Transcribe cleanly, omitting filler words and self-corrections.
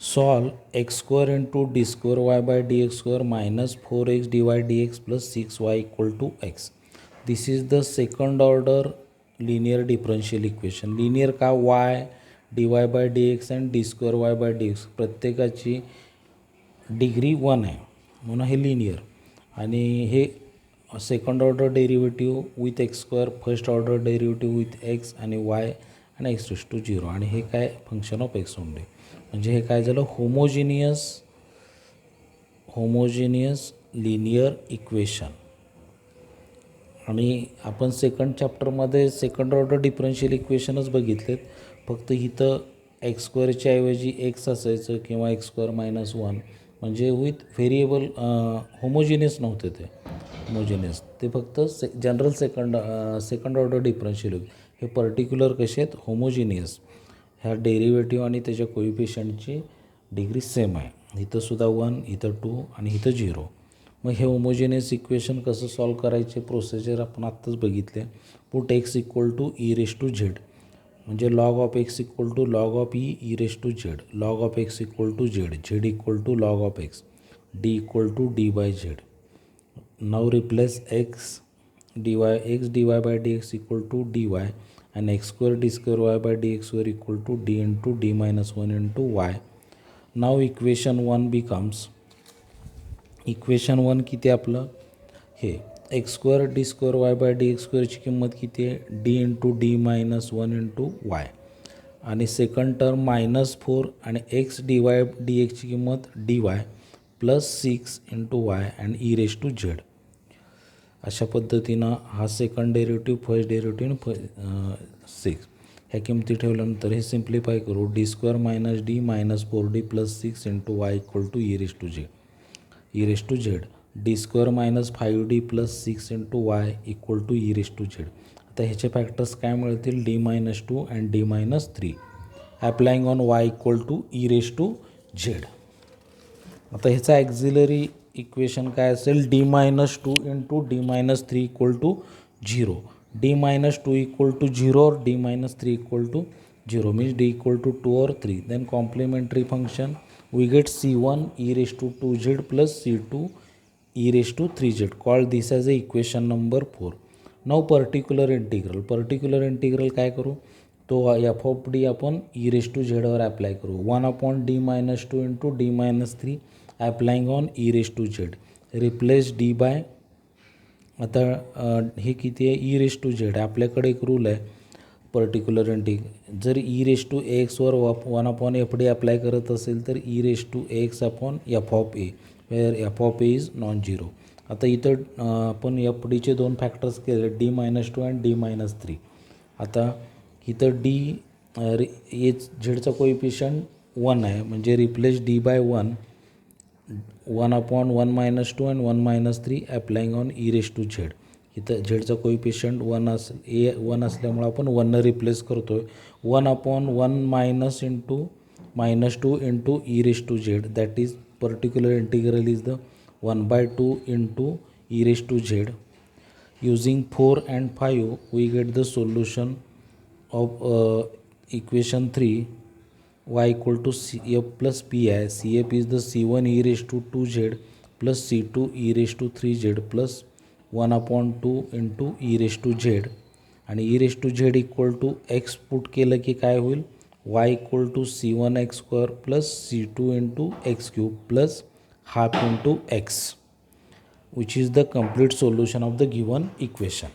Solve x square into d square y by dx square minus 4x dy dx plus 6y equal to x. This is the second order linear differential equation. Linear का y dy by dx and d square y by dx प्रत्येकाची degree 1 आहे म्हणून हे linear. आणि हे second order derivative with x square, first order derivative with x आणि Y आणि x raise to 0. आणि हे काय फंक्शन ऑफ एक्स ओनली. म्हणजे हे काय झालं होमोजिनियस लिनियर इक्वेशन. आणि आपण सेकंड चॅप्टरमध्ये सेकंड ऑर्डर डिफरन्शियल इक्वेशनच बघितलेत. फक्त इथं एक्स स्क्वेअरच्या ऐवजी एक्स असायचं किंवा एक्स स्क्वेअर मायनस 1 म्हणजे विथ व्हेरिएबल होमोजिनियस नव्हते ते. ते फक्त जनरल सेकंड ऑर्डर डिफरन्शियल. हे पर्टिक्युलर कसे आहेत होमोजिनियस. ह्या डेरिव्हेटिव्ह आणि त्याच्या कोइफिशियंटची डिग्री सेम आहे. इथं सुद्धा 1, इथं 2 आणि इथं 0. मग हे होमोजिनियस इक्वेशन कसं सॉल्व करायचे प्रोसिजर आपण आत्ताच बघितले. Put x equal to e raise to z म्हणजे log of x equal to log of e raise to z. Log of x equal to z, z equal to log of x, D equal to D by z. Now replace x dy by dx equal to dy and x square d square y by dx square equal to d into d minus 1 into y. Now equation 1 becomes, equation 1 किती आपलं हे x square d square y by dx square ची किंमत किती आहे d into d minus 1 into y. आणि second term -4 आणि x dy dx ची किंमत dy plus 6 into y and e raised to z. अशा पद्धतीनं हा सेकंड डेरिव्हेटिव्ह, फर्स्ट डेरिव्हेटिव्ह 6 ह्या किमती ठेवल्यानंतर हे सिम्प्लिफाय करू. D square minus D minus 4d plus 6 into y equal to e raise to z. D square minus 5d plus 6 into y equal to e raise to z. आता ह्याचे factors काय मिळतील d minus 2 and d minus 3 applying on y equal to e raise to z. आता ह्याचा auxiliary equation काय असेल d minus 2 into d minus 3 equal to 0. d minus 2 equal to 0 or d minus 3 equal to 0 means d equal to 2 or 3. Then complementary function we get c1 e raise to 2z plus c2 e raise to 3z. Call this as a equation number 4. Now particular integral काय करू तो F of D आपण e raise to झेडवर apply करू. 1/d minus 2 into d minus 3 applying on e raise to z. Replace D by, आता हे किती आहे ई रेस टू झेड. आपल्याकडे एक रूल आहे पर्टिक्युलर जर ई रेस टू एक्सवर 1/fd अप्लाय करत असेल तर e raise to x upon F of A where F of A is non zero. आता इथं आपण एफ डीचे 2 फॅक्टर्स केले d minus 2 and d minus 3. आता इथं डी ए झेडचा कोइफिशियंट 1 आहे म्हणजे replace D by 1/1 minus 2 and 1 minus 3 applying on e raise to z. इथं झेडचा कोइफिशियंट 1 असल्यामुळे आपण 1 रिप्लेस करतो आहे. 1/1 minus 2 into e raise to z that is particular integral is the 1/2 into e raise to z. Using 4 and 5 we get the solution of equation 3 y equal to cf plus pi. cf is the c1 e raised to 2z plus c2 e raised to 3z plus 1/2 into e raised to z. आणि e raised to z equal to x put केलं की काय होईल y equal to c1 x square plus c2 into x cube plus half into x, which is the complete solution of the given equation.